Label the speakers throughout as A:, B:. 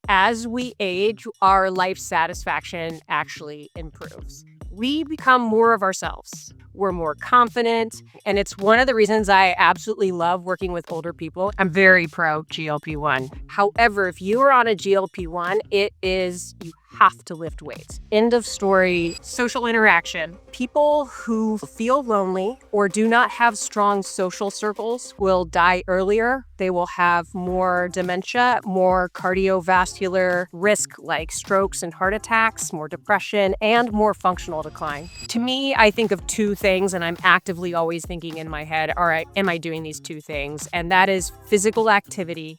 A: as we age, our life satisfaction actually improves. We become more of ourselves. We're more confident. And it's one of the reasons I absolutely love working with older people. I'm very pro GLP-1. However, if you are on a GLP-1, you have to lift weights. End of story. Social interaction. People who feel lonely or do not have strong social circles will die earlier. They will have more dementia, more cardiovascular risk like strokes and heart attacks, more depression, and more functional decline. To me, I think of two things, and I'm actively always thinking in my head, all right, am I doing these two things? And that is physical activity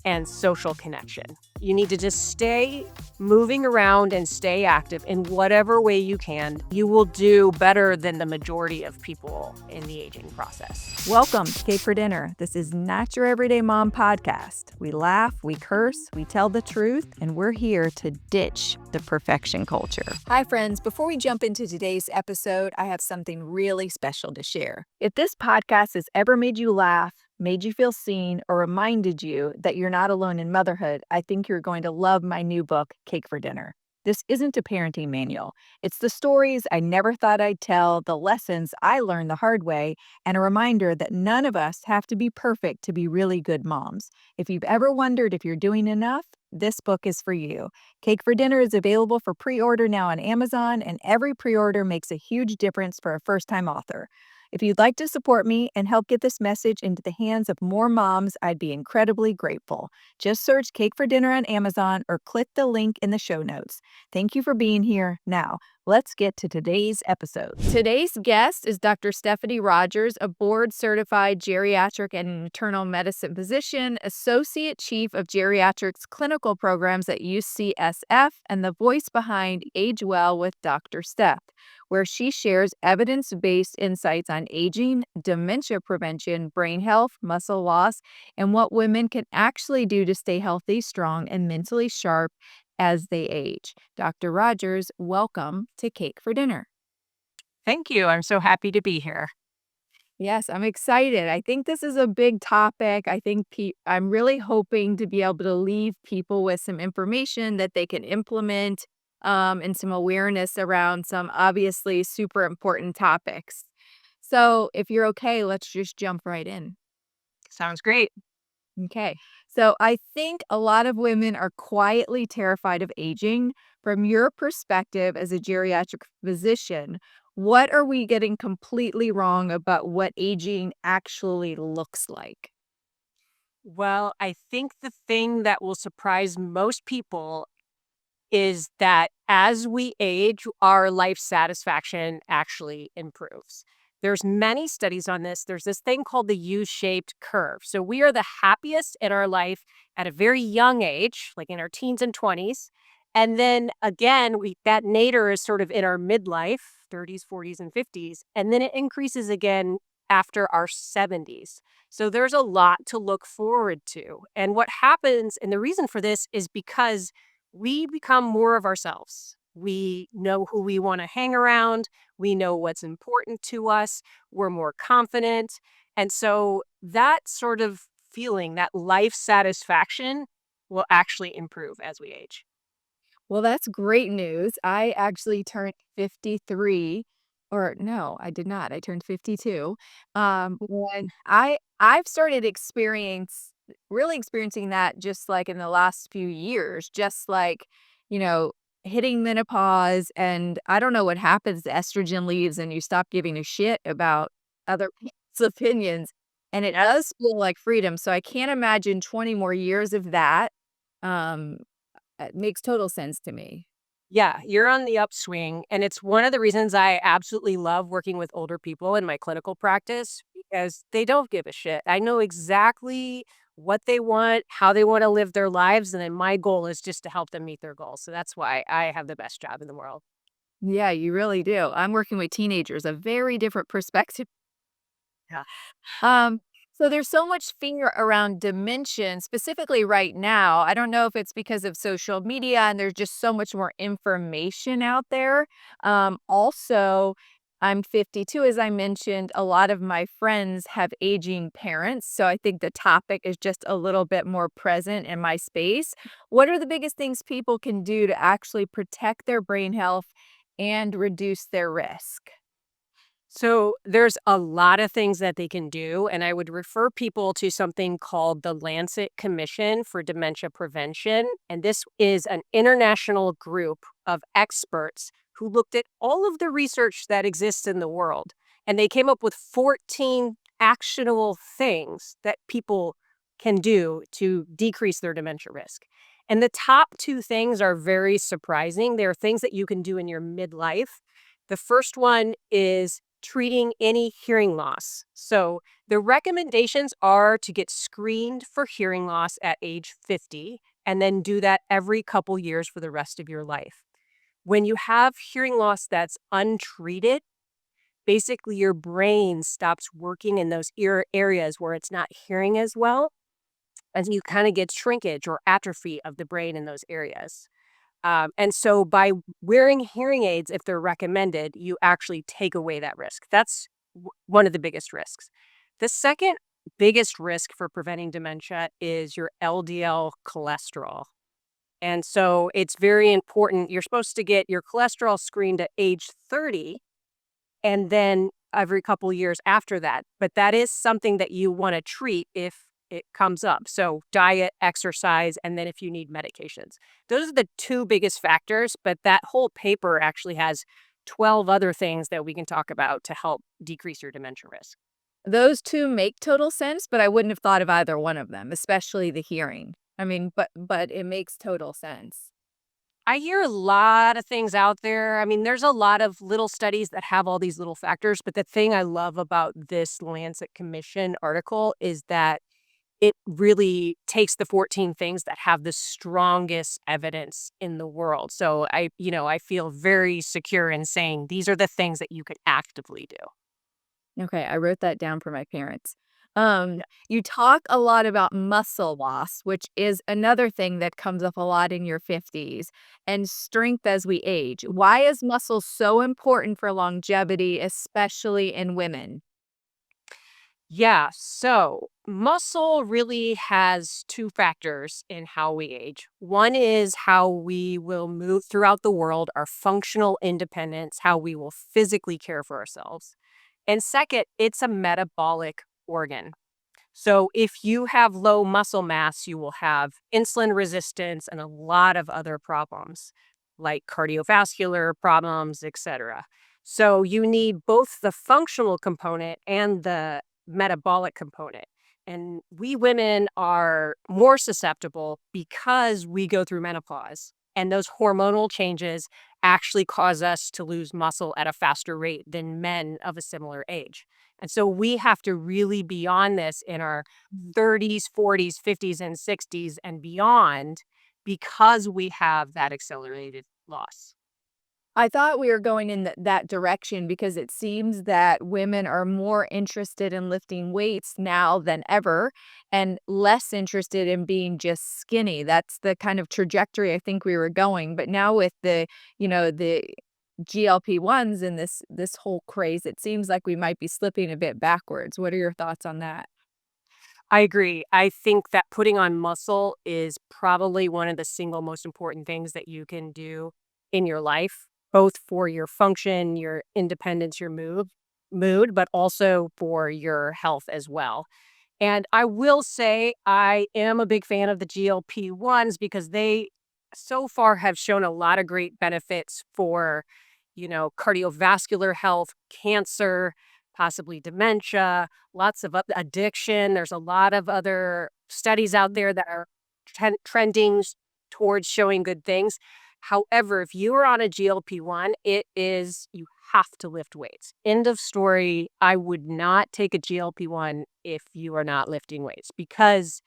A: and social connection. You need to just stay moving around and stay active in whatever way you can. You will do better than the majority of people in the aging process.
B: Welcome to Cake for Dinner. This is not your everyday mom podcast. We laugh, we curse, we tell the truth, and we're here to ditch the perfection culture.
C: Hi, friends. Before we jump into today's episode, I have something really special to share.
B: If this podcast has ever made you laugh, made you feel seen, or reminded you that you're not alone in motherhood, I think you're going to love my new book, Cake for Dinner. This isn't a parenting manual. It's the stories I never thought I'd tell, the lessons I learned the hard way, and a reminder that none of us have to be perfect to be really good moms. If you've ever wondered if you're doing enough, this book is for you. Cake for Dinner is available for pre-order now on Amazon, and every pre-order makes a huge difference for a first-time author. If you'd like to support me and help get this message into the hands of more moms, I'd be incredibly grateful. Just search Cake for Dinner on Amazon or click the link in the show notes. Thank you for being here. Now, let's get to today's episode.
C: Today's guest is Dr. Stephanie Rogers, a board-certified geriatric and maternal medicine physician, Associate Chief of Geriatrics Clinical Programs at UCSF, and the voice behind Age Well with Dr. Steph, where she shares evidence-based insights on aging, dementia prevention, brain health, muscle loss, and what women can actually do to stay healthy, strong, and mentally sharp as they age. Dr. Rogers, welcome to Cake for Dinner.
A: Thank you. I'm so happy to be here.
C: Yes, I'm excited. I think this is a big topic. I think I'm really hoping to be able to leave people with some information that they can implement and some awareness around some obviously super important topics. So if you're okay, let's just jump right in.
A: Sounds great.
C: Okay. So I think a lot of women are quietly terrified of aging. From your perspective as a geriatric physician, what are we getting completely wrong about what aging actually looks like?
A: Well, I think the thing that will surprise most people is that as we age, our life satisfaction actually improves. There's many studies on this. There's this thing called the U-shaped curve. So we are the happiest in our life at a very young age, like in our teens and 20s. And then again, that nadir is sort of in our midlife, 30s, 40s, and 50s. And then it increases again after our 70s. So there's a lot to look forward to. And what happens, and the reason for this is because we become more of ourselves. We know who we want to hang around. We know what's important to us. We're more confident. And so that sort of feeling, that life satisfaction will actually improve as we age.
C: Well, that's great news. I actually turned 53, or no, I did not. I turned 52. When I've started really experiencing that just like in the last few years, just like, you know, hitting menopause, and I don't know what happens. The estrogen leaves and you stop giving a shit about other people's opinions. And it does feel like freedom. So I can't imagine 20 more years of that. Um, it makes total sense to me.
A: Yeah, you're on the upswing. And it's one of the reasons I absolutely love working with older people in my clinical practice because they don't give a shit. I know exactly what they want, how they want to live their lives. And then my goal is just to help them meet their goals. So that's why I have the best job in the world.
C: Yeah, you really do. I'm working with teenagers, a very different perspective.
A: Yeah.
C: Um, so there's so much fear around dementia, specifically right now. I don't know if it's because of social media and there's just so much more information out there. Also, I'm 52, as I mentioned. A lot of my friends have aging parents, so I think the topic is just a little bit more present in my space. What are the biggest things people can do to actually protect their brain health and reduce their risk?
A: So there's a lot of things that they can do, and I would refer people to something called the Lancet Commission for Dementia Prevention. And this is an international group of experts who looked at all of the research that exists in the world. And they came up with 14 actionable things that people can do to decrease their dementia risk. And the top two things are very surprising. They're things that you can do in your midlife. The first one is treating any hearing loss. So the recommendations are to get screened for hearing loss at age 50 and then do that every couple years for the rest of your life. When you have hearing loss that's untreated, basically your brain stops working in those ear areas where it's not hearing as well, and you kind of get shrinkage or atrophy of the brain in those areas. And so by wearing hearing aids, if they're recommended, you actually take away that risk. That's one of the biggest risks. The second biggest risk for preventing dementia is your LDL cholesterol. And so it's very important. You're supposed to get your cholesterol screened at age 30 and then every couple years after that. But that is something that you want to treat if it comes up. So diet, exercise, and then if you need medications. Those are the two biggest factors, but that whole paper actually has 12 other things that we can talk about to help decrease your dementia risk.
C: Those 2 make total sense, but I wouldn't have thought of either one of them, especially the hearing. I mean, but it makes total sense.
A: I hear a lot of things out there. I mean, there's a lot of little studies that have all these little factors, but the thing I love about this Lancet Commission article is that it really takes the 14 things that have the strongest evidence in the world. So I feel very secure in saying these are the things that you can actively do.
C: Okay, I wrote that down for my parents. You talk a lot about muscle loss, which is another thing that comes up a lot in your 50s, and strength as we age. Why is muscle so important for longevity, especially in women?
A: Yeah, so muscle really has two factors in how we age. One is how we will move throughout the world, our functional independence, how we will physically care for ourselves. And second, it's a metabolic organ. So if you have low muscle mass, you will have insulin resistance and a lot of other problems like cardiovascular problems, etc. So you need both the functional component and the metabolic component. And we women are more susceptible because we go through menopause. And those hormonal changes actually cause us to lose muscle at a faster rate than men of a similar age. And so we have to really be on this in our 30s, 40s, 50s, and 60s and beyond because we have that accelerated loss.
C: I thought we were going in that direction because it seems that women are more interested in lifting weights now than ever and less interested in being just skinny. That's the kind of trajectory I think we were going. But now with the GLP-1s and this whole craze, it seems like we might be slipping a bit backwards. What are your thoughts on that?
A: I agree. I think that putting on muscle is probably one of the single most important things that you can do in your life, both for your function, your independence, your mood, but also for your health as well. And I will say I am a big fan of the GLP-1s because they so far have shown a lot of great benefits for, cardiovascular health, cancer, possibly dementia, lots of addiction. There's a lot of other studies out there that are trending towards showing good things. However, if you are on a GLP-1, it is you have to lift weights. End of story. I would not take a GLP-1 if you are not lifting weights because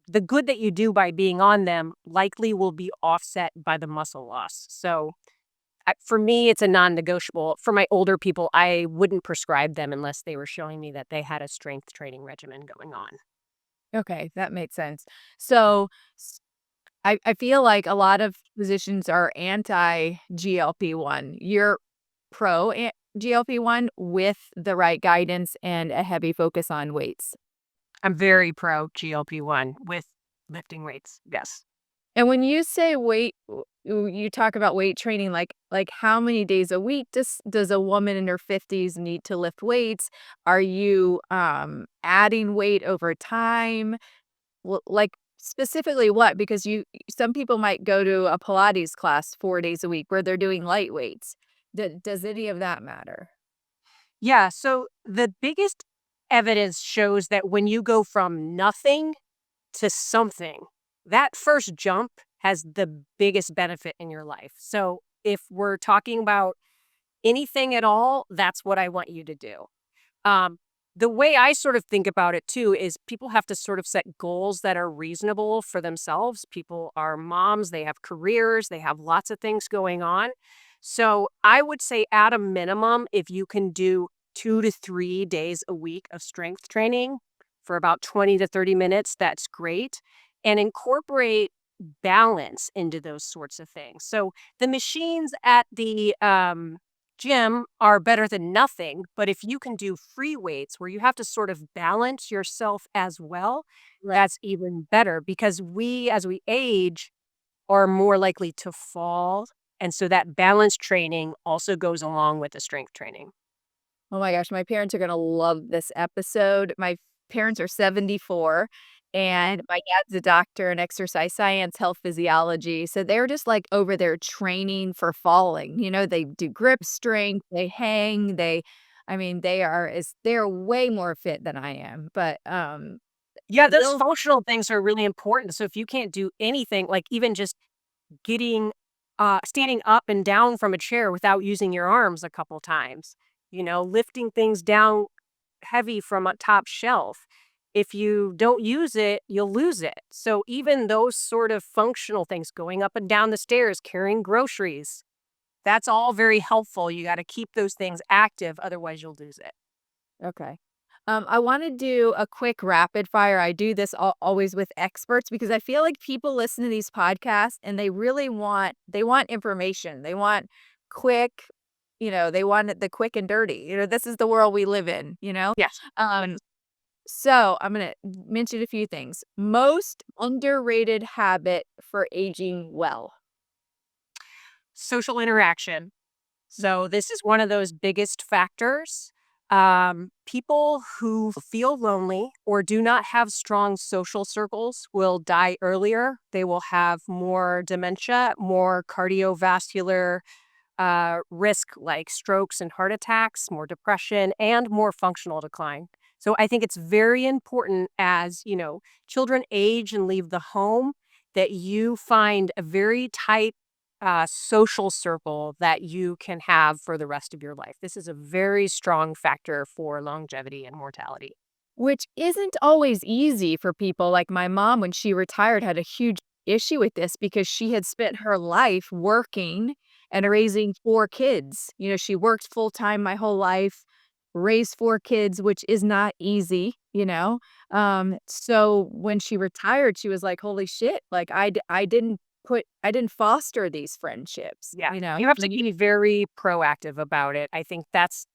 A: the good that you do by being on them likely will be offset by the muscle loss. So for me, it's a non-negotiable. For my older people, I wouldn't prescribe them unless they were showing me that they had a strength training regimen going on.
C: Okay, that makes sense. So I feel like a lot of physicians are anti GLP-1. You're pro GLP-1 with the right guidance and a heavy focus on weights.
A: I'm very pro GLP-1 with lifting weights. Yes.
C: And when you say you talk about weight training, like how many days a week does a woman in her 50s need to lift weights? Are you adding weight over time? Like specifically what? Because some people might go to a Pilates class 4 days a week where they're doing light weights. Does any of that matter?
A: Yeah. So the biggest evidence shows that when you go from nothing to something, that first jump has the biggest benefit in your life. So if we're talking about anything at all, that's what I want you to do. Um, the way I sort of think about it too is people have to sort of set goals that are reasonable for themselves. People are moms, they have careers, they have lots of things going on. So I would say at a minimum, if you can do 2 to 3 days a week of strength training for about 20 to 30 minutes, that's great. And incorporate balance into those sorts of things. So the machines at the gym are better than nothing, but if you can do free weights where you have to sort of balance yourself as well, that's even better because as we age, are more likely to fall. And so that balance training also goes along with the strength training.
C: Oh my gosh, my parents are gonna love this episode. My parents are 74, and my dad's a doctor in exercise science, health physiology, so they're just, like, over there training for falling, they do grip strength, they hang, I mean, they're way more fit than I am, but,
A: Yeah, those
C: they'll
A: functional things are really important. So if you can't do anything, like even just getting standing up and down from a chair without using your arms a couple times, lifting things down heavy from a top shelf. If you don't use it, you'll lose it. So even those sort of functional things, going up and down the stairs, carrying groceries, that's all very helpful. You got to keep those things active, otherwise you'll lose it.
C: Okay. I wanna do a quick rapid fire. I do this always with experts because I feel like people listen to these podcasts and they want information. They want quick, they want it the quick and dirty. This is the world we live in?
A: Yes.
C: Um, so I'm gonna mention a few things. Most underrated habit for aging well.
A: Social interaction. So this is one of those biggest factors. People who feel lonely or do not have strong social circles will die earlier. They will have more dementia, more cardiovascular risk like strokes and heart attacks, more depression, and more functional decline. So I think it's very important as, children age and leave the home that you find a very tight social circle that you can have for the rest of your life. This is a very strong factor for longevity and mortality.
C: Which isn't always easy for people, like my mom, when she retired, had a huge issue with this because she had spent her life working and raising 4 kids. She worked full time my whole life, raised 4 kids, which is not easy? So when she retired, she was like, "Holy shit, like, I didn't foster these friendships,"
A: Yeah.
C: you know?
A: You have to
C: Like
A: be very proactive about it. I think it's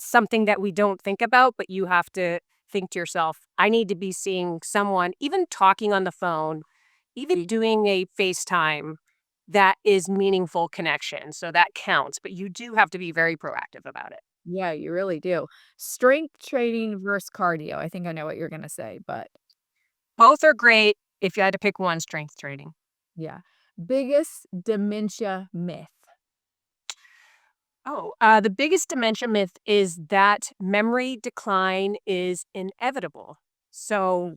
A: something that we don't think about, but you have to think to yourself, I need to be seeing someone, even talking on the phone, even doing a FaceTime that is meaningful connection. So that counts, but you do have to be very proactive about it.
C: Yeah, you really do. Strength training versus cardio. I think I know what you're gonna say, but
A: Both are great if you had to pick one strength training.
C: yeah. Biggest dementia myth.
A: The biggest dementia myth is that memory decline is inevitable. So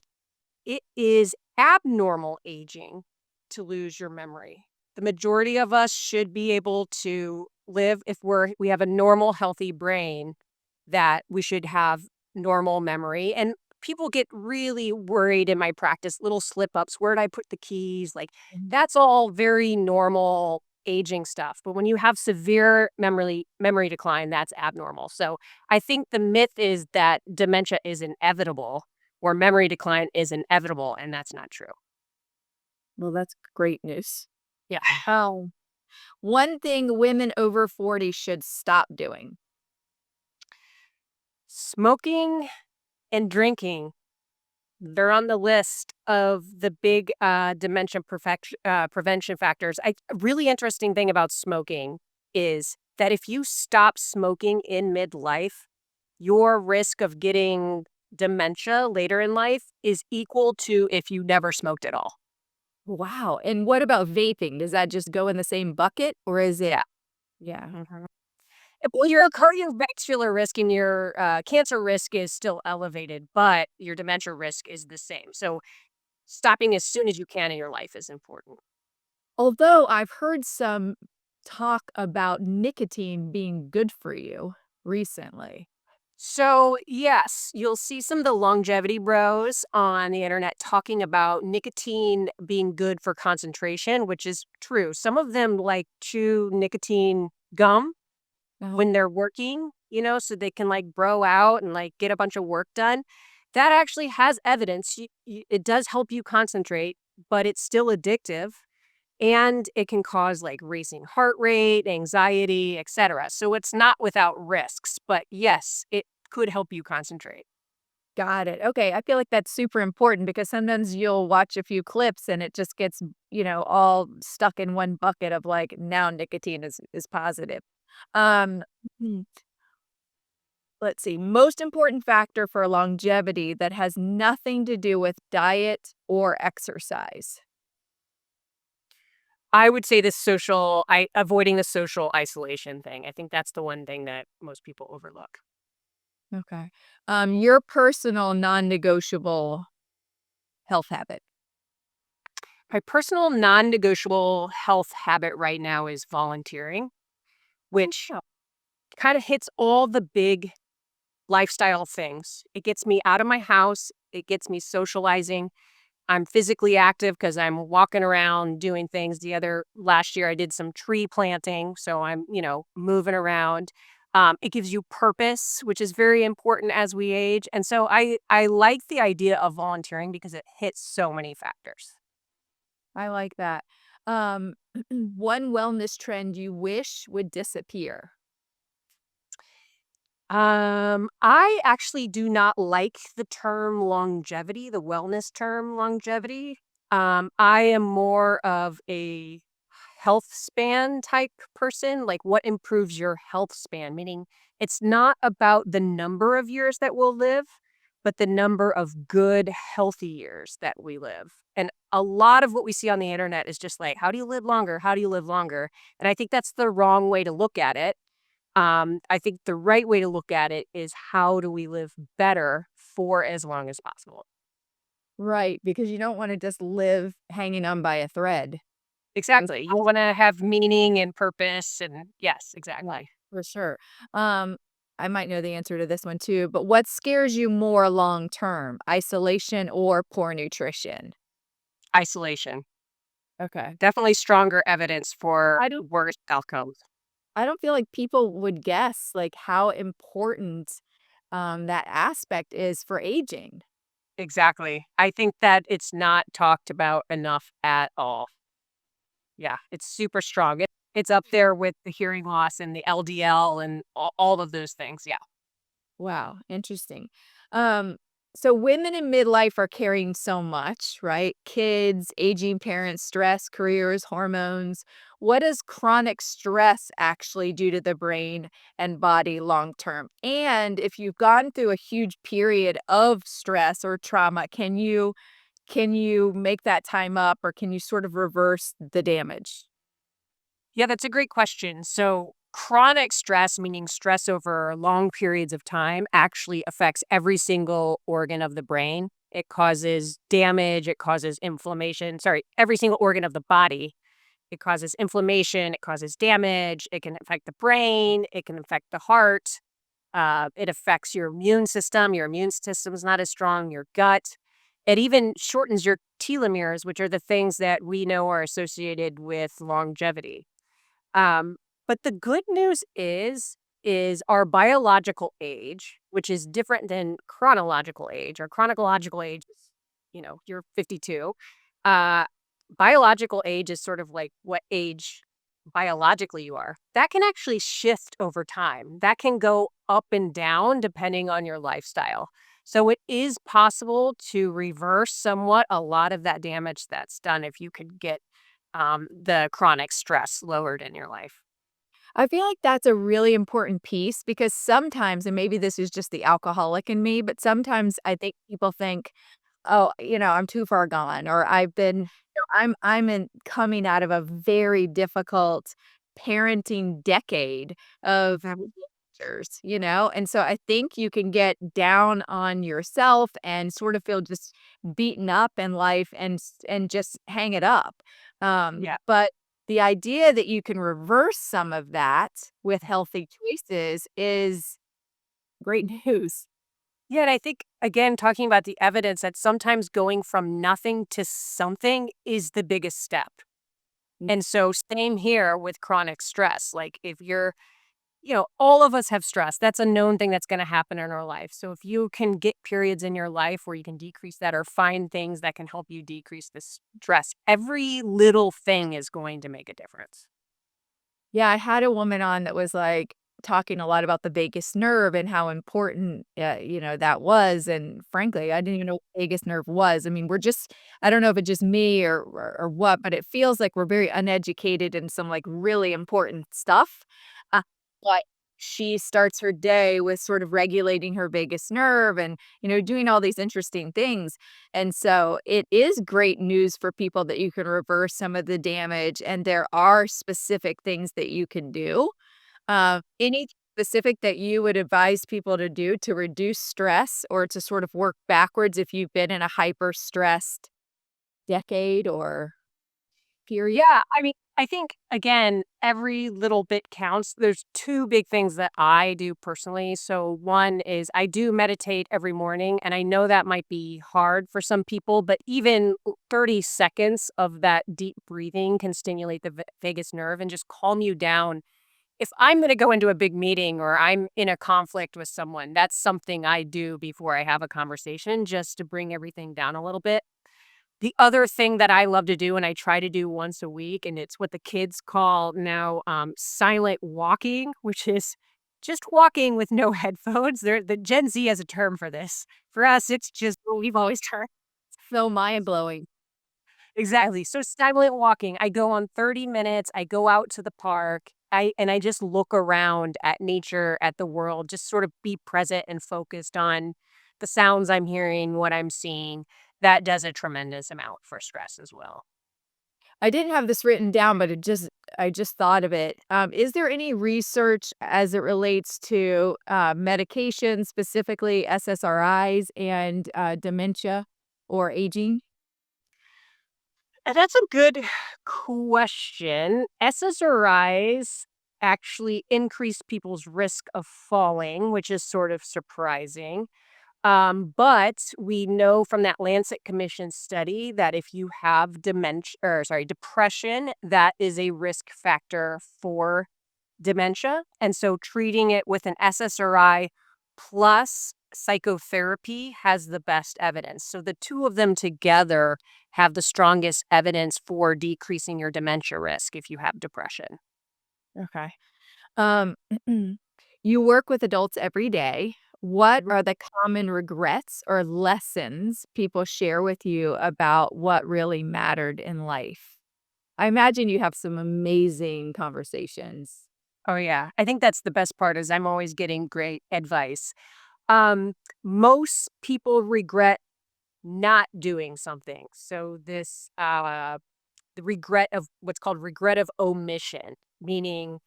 A: it is abnormal aging to lose your memory. The majority of us should be able to live if we have a normal, healthy brain, that we should have normal memory. And people get really worried in my practice, little slip ups. Where did I put the keys? Like
C: Mhm.
A: that's all very normal aging stuff. But when you have severe memory decline, that's abnormal. So I think the myth is that dementia is inevitable or memory decline is inevitable, and that's not true.
C: Well, that's great news.
A: Yeah.
C: One thing women over 40 should stop doing.
A: Smoking and drinking, they're on the list of the big dementia prevention factors. A really interesting thing about smoking is that if you stop smoking in midlife, your risk of getting dementia later in life is equal to if you never smoked at all.
C: Wow, and what about vaping? Does that just go in the same bucket, or is it
A: Yeah.
C: yeah.
A: Mhm. Well, your cardiovascular risk and your cancer risk is still elevated, but your dementia risk is the same. So stopping as soon as you can in your life is important.
C: Although I've heard some talk about nicotine being good for you recently.
A: So, yes, you'll see some of the longevity bros on the internet talking about nicotine being good for concentration, which is true. Some of them like chew nicotine gum
C: Oh,
A: when they're working, so they can like bro out and like get a bunch of work done. That actually has evidence. It does help you concentrate, but it's still addictive and it can cause like racing heart rate, anxiety, etc. So it's not without risks, but yes, it could help you concentrate.
C: got it. Okay, I feel like that's super important because sometimes you'll watch a few clips and it just gets, all stuck in one bucket of like now nicotine is positive. Um, hmm, let's see. Most important factor for longevity that has nothing to do with diet or exercise.
A: I would say this social I avoiding the social isolation thing. I think that's the one thing that most people overlook.
C: Okay. Your personal non-negotiable health habit.
A: My personal non-negotiable health habit right now is volunteering, which
C: Oh,
A: kind of hits all the big lifestyle things. It gets me out of my house, it gets me socializing. I'm physically active because I'm walking around doing things. Last year I did some tree planting, so I'm, moving around. It gives you purpose, which is very important as we age. And so I like the idea of volunteering because it hits so many factors.
C: I like that. Um, one wellness trend you wish would disappear.
A: I actually do not like the term longevity, the wellness term longevity. I am more of a health span type person, like what improves your health span, meaning it's not about the number of years that we'll live, but the number of good, healthy years that we live. And a lot of what we see on the internet is just like, how do you live longer? How do you live longer? And I think that's the wrong way to look at it. I think the right way to look at it is how do we live better for as long as possible.
C: Right, because you don't want to just live hanging on by a thread. 'Cause
A: Exactly. You want to have meaning and purpose. And yes,
C: yeah,
A: exactly.
C: for sure. Um, I might know the answer to this one too, but what scares you more long term, isolation or poor nutrition?
A: Isolation.
C: Okay.
A: Definitely stronger evidence for
C: I don't
A: worse outcomes.
C: I don't feel like people would guess like how important that aspect is for aging.
A: Exactly. I think that it's not talked about enough at all. Yeah, it's super strong. It's up there with the hearing loss and the LDL and all of those things. Yeah.
C: Wow, interesting. Um, so women in midlife are carrying so much, right? Kids, aging parents, stress, careers, hormones. What does chronic stress actually do to the brain and body long term? And if you've gone through a huge period of stress or trauma, can you make that time up or can you sort of reverse the damage?
A: Yeah, that's a great question. So, chronic stress, meaning stress over long periods of time, actually affects every single organ of the brain. It causes damage, it causes inflammation. Sorry, every single organ of the body. It causes inflammation, it causes damage, it can affect the brain, it can affect the heart. It affects your immune system. Your immune system is not as strong, your gut. It even shortens your telomeres, which are the things that we know are associated with longevity. Um, but the good news is our biological age, which is different than chronological age. Our chronological age is, you're 52. Uh, Biological age is sort of like what age biologically you are, that can actually shift over time. That can go up and down depending on your lifestyle. So it is possible to reverse somewhat a lot of that damage that's done if you could get the chronic stress lowered in your life.
C: I feel like that's a really important piece because sometimes, and maybe this is just the alcoholic in me, but sometimes I think people think, "Oh, I'm too far gone," or I've been, I'm in coming out of a very difficult parenting decade of
A: Mhm.
C: teenagers, and so I think you can get down on yourself and sort of feel just beaten up in life and just hang it up.
A: Yeah.
C: But the idea that you can reverse some of that with healthy choices is great news.
A: Yeah, and I think again talking about the evidence that sometimes going from nothing to something is the biggest step. And so same here with chronic stress. Like if you're, all of us have stress. That's a known thing that's going to happen in our life. So if you can get periods in your life where you can decrease that or find things that can help you decrease the stress, every little thing is going to make a difference.
C: Yeah, I had a woman on that was, like, talking a lot about the vagus nerve and how important, that was, and frankly, I didn't even know what vagus nerve was. I mean, I don't know if it's just me or what, but it feels like we're very uneducated in some, like, really important stuff. Uh, but she starts her day with sort of regulating her vagus nerve and, doing all these interesting things. And so it is great news for people that you can reverse some of the damage, and there are specific things that you can do. Any specific that you would advise people to do to reduce stress or to sort of work backwards if you've been in a hyper stressed decade or period?
A: Yeah, I mean, I think again, every little bit counts. There's two big things that I do personally. So, one is I do meditate every morning, and I know that might be hard for some people, but even 30 seconds of that deep breathing can stimulate the vagus nerve and just calm you down. If I'm going to go into a big meeting or I'm in a conflict with someone, that's something I do before I have a conversation just to bring everything down a little bit. The other thing that I love to do, and I try to do once a week, and it's what the kids call now, silent walking, which is just walking with no headphones. The Gen Z has a term for this. For us, it's just what we've always heard.
C: So mind blowing.
A: Exactly. So silent walking, I go on 30 minutes, I go out to the park, I just look around at nature, at the world, just sort of be present and focused on the sounds I'm hearing, what I'm seeing. That does a tremendous amount for stress as well.
C: I didn't have this written down, but I just thought of it. Is there any research as it relates to medication, specifically SSRIs and dementia or aging?
A: And that's a good question. SSRIs actually increase people's risk of falling, which is sort of surprising. But we know from that Lancet Commission study that if you have dementia, or sorry, depression, that is a risk factor for dementia. And so treating it with an SSRI plus psychotherapy has the best evidence. So the two of them together have the strongest evidence for decreasing your dementia risk if you have depression.
C: Okay. Um, you work with adults every day. What
A: Mhm.
C: are the common regrets or lessons people share with you about what really mattered in life? I imagine you have some amazing conversations.
A: Oh yeah, I think that's the best part is I'm always getting great advice. Um, Most people regret not doing something. So this the regret of what's called regret of omission, meaning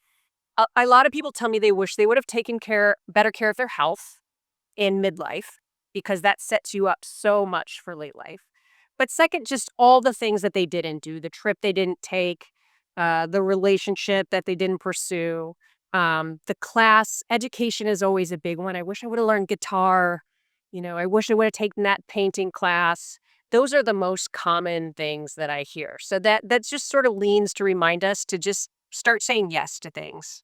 A: a lot of people tell me they wish they would have taken better care of their health in midlife because that sets you up so much for late life. But second, just all the things that they didn't do, the trip they didn't take, the relationship that they didn't pursue, the class education is always a big one. I wish I would have learned guitar. I wish I would have taken that painting class. Those are the most common things that I hear. So that just sort of leans to remind us to just start saying yes to things.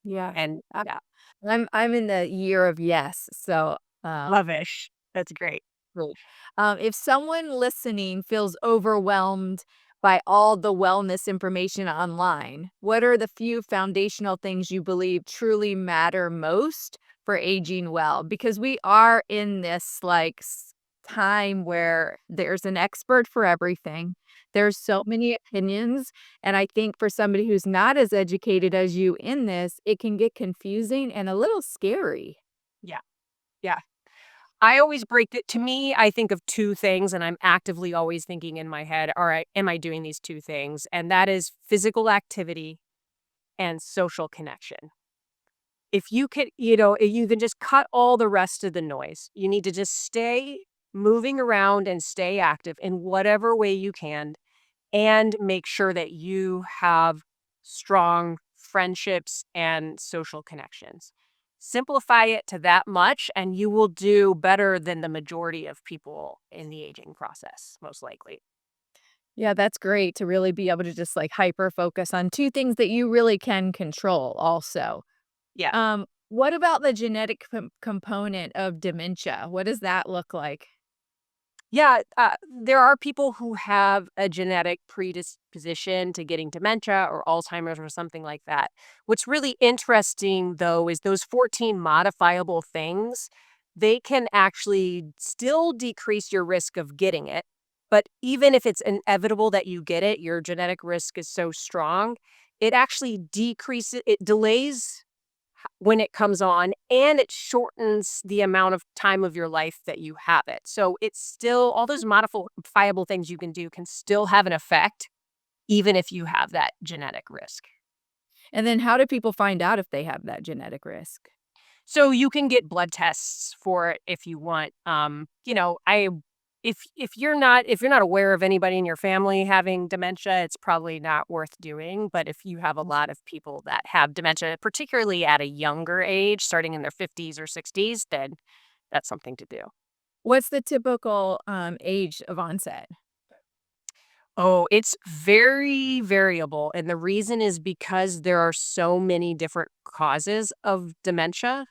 C: Yeah.
A: And
C: I
A: yeah,
C: I'm in the year of yes, so,
A: love-ish. That's great.
C: great. If someone listening feels overwhelmed by all the wellness information online, what are the few foundational things you believe truly matter most for aging well? Because we are in this like time where there's an expert for everything. There's so many opinions. And I think for somebody who's not as educated as you in this, it can get confusing and a little scary.
A: Yeah. Yeah. I always break it to me, I think of 2 things, and I'm actively always thinking in my head, "All right, am I doing these 2 things?" And that is physical activity and social connection. If you could, if you can just cut all the rest of the noise. You need to just stay moving around and stay active in whatever way you can, and make sure that you have strong friendships and social connections. Simplify it to that much, and you will do better than the majority of people in the aging process, most likely.
C: Yeah, that's great to really be able to just like hyper focus on two things that you really can control also.
A: Yeah.
C: What about the genetic component of dementia? What does that look like?
A: Yeah, there are people who have a genetic predisposition to getting dementia or Alzheimer's or something like that. What's really interesting, though, is those 14 modifiable things, they can actually still decrease your risk of getting it. But even if it's inevitable that you get it, your genetic risk is so strong, it actually decreases, it delays when it comes on, and it shortens the amount of time of your life that you have it. So it's still all those modifiable things you can do can still have an effect even if you have that genetic risk.
C: And then how do people find out if they have that genetic risk?
A: So you can get blood tests for it if you want. I if you're not aware of anybody in your family having dementia, it's probably not worth doing. But if you have a lot of people that have dementia, particularly at a younger age, starting in their 50s or 60s, then that's something to do.
C: What's the typical age of onset?
A: Oh, it's very variable. And the reason is because there are so many different causes of dementia.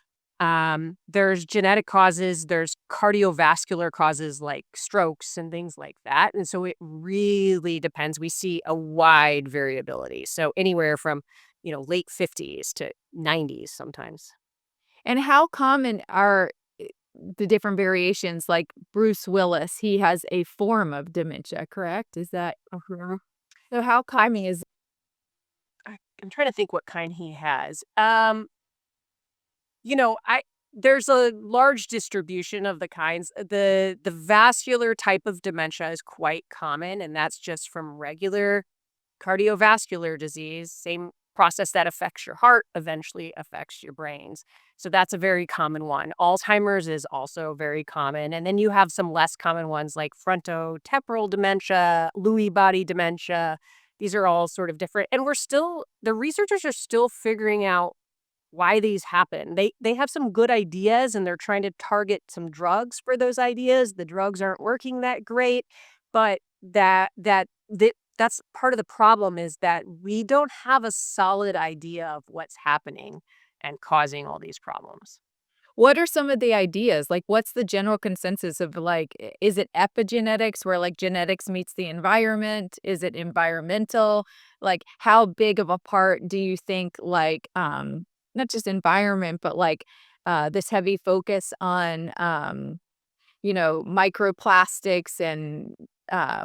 A: There's genetic causes, there's cardiovascular causes like strokes and things like that. And so it really depends. We see a wide variability. So anywhere from, late 50s to 90s sometimes.
C: And how common are the different variations? Like Bruce Willis, he has a form of dementia, correct? Is that
A: Mhm.
C: so? How common is
A: I'm trying to think what kind he has. I there's a large distribution of the kinds. The vascular type of dementia is quite common, and that's just from regular cardiovascular disease. Same process that affects your heart eventually affects your brains. So that's a very common one. Alzheimer's is also very common. And then you have some less common ones like frontotemporal dementia, Lewy body dementia. These are all sort of different. And the researchers are still figuring out why these happen. They have some good ideas and they're trying to target some drugs for those ideas. The drugs aren't working that great, but that's part of the problem is that we don't have a solid idea of what's happening and causing all these problems.
C: what are some of the ideas? Like, what's the general consensus of like, is it epigenetics where like genetics meets the environment? Is it environmental? Like, how big of a part do you think like, not just environment, but like, this heavy focus on, microplastics and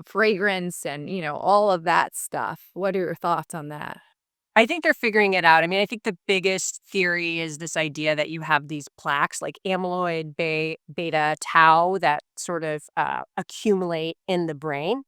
C: fragrance and, all of that stuff. What are your thoughts on that?
A: I think they're figuring it out. I mean, I think the biggest theory is this idea that you have these plaques like amyloid, beta, tau that sort of accumulate in the brain.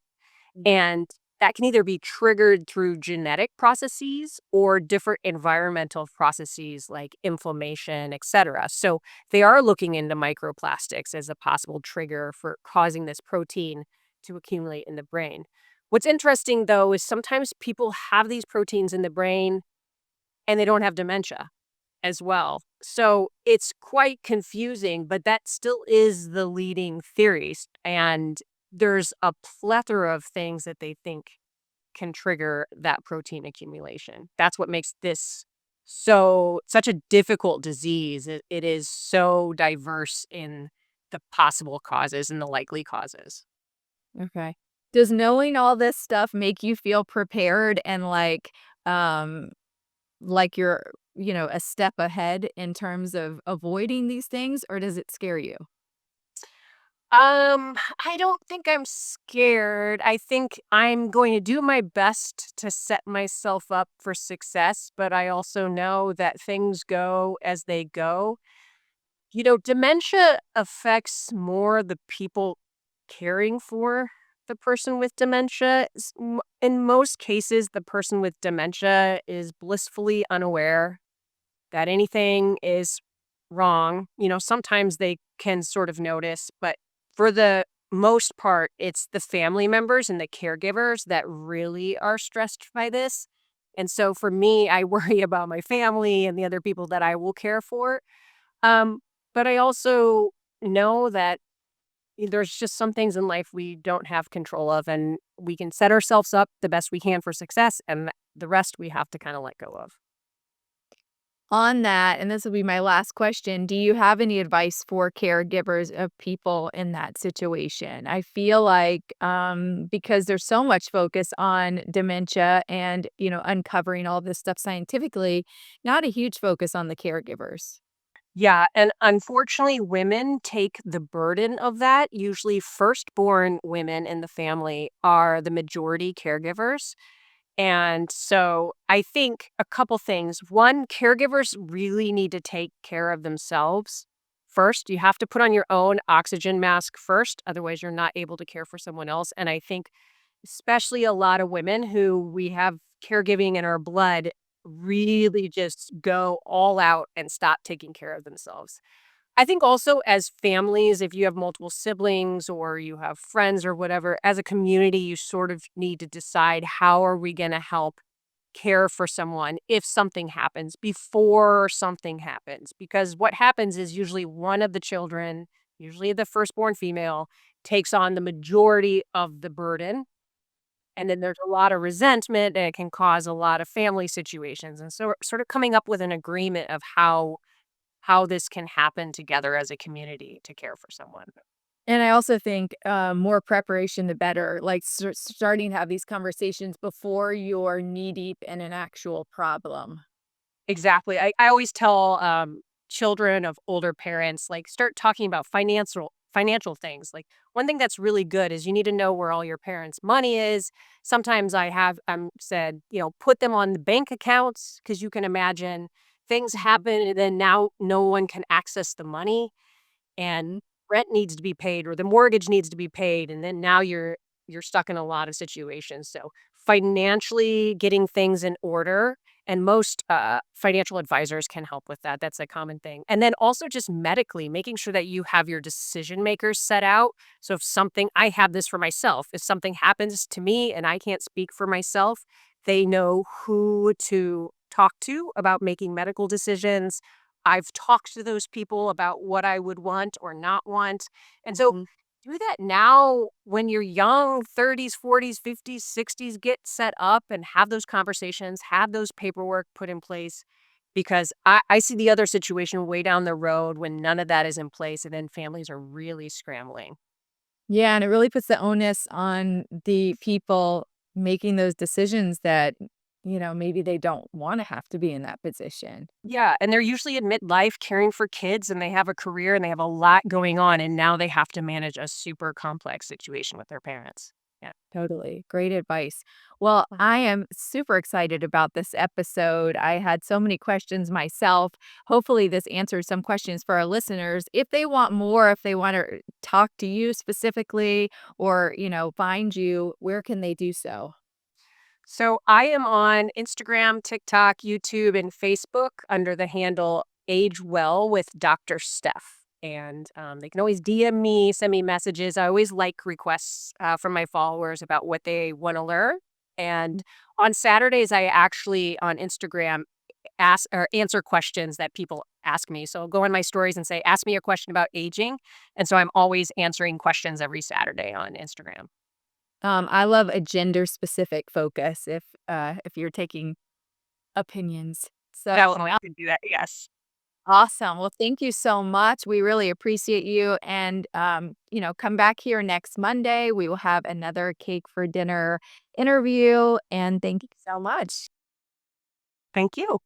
A: And that can either be triggered through genetic processes or different environmental processes like inflammation, et cetera. So they are looking into microplastics as a possible trigger for causing this protein to accumulate in the brain. What's interesting, though, is sometimes people have these proteins in the brain and they don't have dementia as well. So it's quite confusing, but that still is the leading theories. And there's a plethora of things that they think can trigger that protein accumulation. That's what makes this such a difficult disease. It is so diverse in the possible causes and the likely causes.
C: Okay. Does knowing all this stuff make you feel prepared and like you're, a step ahead in terms of avoiding these things, or does it scare you?
A: I don't think I'm scared. I think I'm going to do my best to set myself up for success, but I also know that things go as they go. Dementia affects more the people caring for the person with dementia. In most cases, the person with dementia is blissfully unaware that anything is wrong. Sometimes they can sort of notice, but for the most part, it's the family members and the caregivers that really are stressed by this. And so for me, I worry about my family and the other people that I will care for. Um, but I also know that there's just some things in life we don't have control of, and we can set ourselves up the best we can for success, and the rest we have to kind of let go of.
C: On that, and this will be my last question, do you have any advice for caregivers of people in that situation? I feel like, because there's so much focus on dementia and, uncovering all this stuff scientifically, not a huge focus on the caregivers.
A: Yeah, and unfortunately, women take the burden of that. Usually, firstborn women in the family are the majority caregivers. And so I think a couple things. One, caregivers really need to take care of themselves first. You have to put on your own oxygen mask first. Otherwise, you're not able to care for someone else. And I think, especially a lot of women who we have caregiving in our blood, really just go all out and stop taking care of themselves. I think also as families, if you have multiple siblings or you have friends or whatever, as a community, you sort of need to decide how are we going to help care for someone if something happens before something happens. Because what happens is usually one of the children, usually the firstborn female, takes on the majority of the burden. And then there's a lot of resentment and it can cause a lot of family situations. And so we're sort of coming up with an agreement of how this can happen together as a community to care for someone.
C: And I also think, more preparation, the better, like, starting to have these conversations before you're knee deep in an actual problem.
A: Exactly. I always tell children of older parents, like, start talking about financial things. Like, one thing that's really good is you need to know where all your parents' money is. Sometimes I have said, put them on the bank accounts because you can imagine things happen and then now no one can access the money and rent needs to be paid or the mortgage needs to be paid, and then now you're stuck in a lot of situations. So financially getting things in order, and most financial advisors can help with that. That's a common thing. And then also just medically making sure that you have your decision makers set out. So if something, I have this for myself, if something happens to me and I can't speak for myself, they know who to talk to about making medical decisions. I've talked to those people about what I would want or not want. And so
C: Mhm.
A: do that now when you're young, 30s, 40s, 50s, 60s, get set up and have those conversations, have those paperwork put in place. Because I see the other situation way down the road when none of that is in place, and then families are really scrambling.
C: Yeah, and it really puts the onus on the people making those decisions that, maybe they don't wanna have to be in that position.
A: Yeah, and they're usually in midlife caring for kids, and they have a career and they have a lot going on, and now they have to manage a super complex situation with their parents. Yeah.
C: Totally. Great advice. Well, I am super excited about this episode. I had so many questions myself. Hopefully, this answers some questions for our listeners. If they want more, if they want to talk to you specifically or, find you, where can they do so?
A: So I am on Instagram, TikTok, YouTube, and Facebook under the handle Age Well with Dr. Steph. And they can always DM me, send me messages. I always like requests from my followers about what they want to learn. And on Saturdays, I actually on Instagram ask or answer questions that people ask me. So I'll go on my stories and say, ask me a question about aging. And so I'm always answering questions every Saturday on Instagram.
C: I love a gender specific focus if you're taking opinions. So
A: Definitely, I can do that. Yes.
C: Awesome. Well, thank you so much. We really appreciate you. And, come back here next Monday. We will have another cake for dinner interview. And thank you so much.
A: Thank you.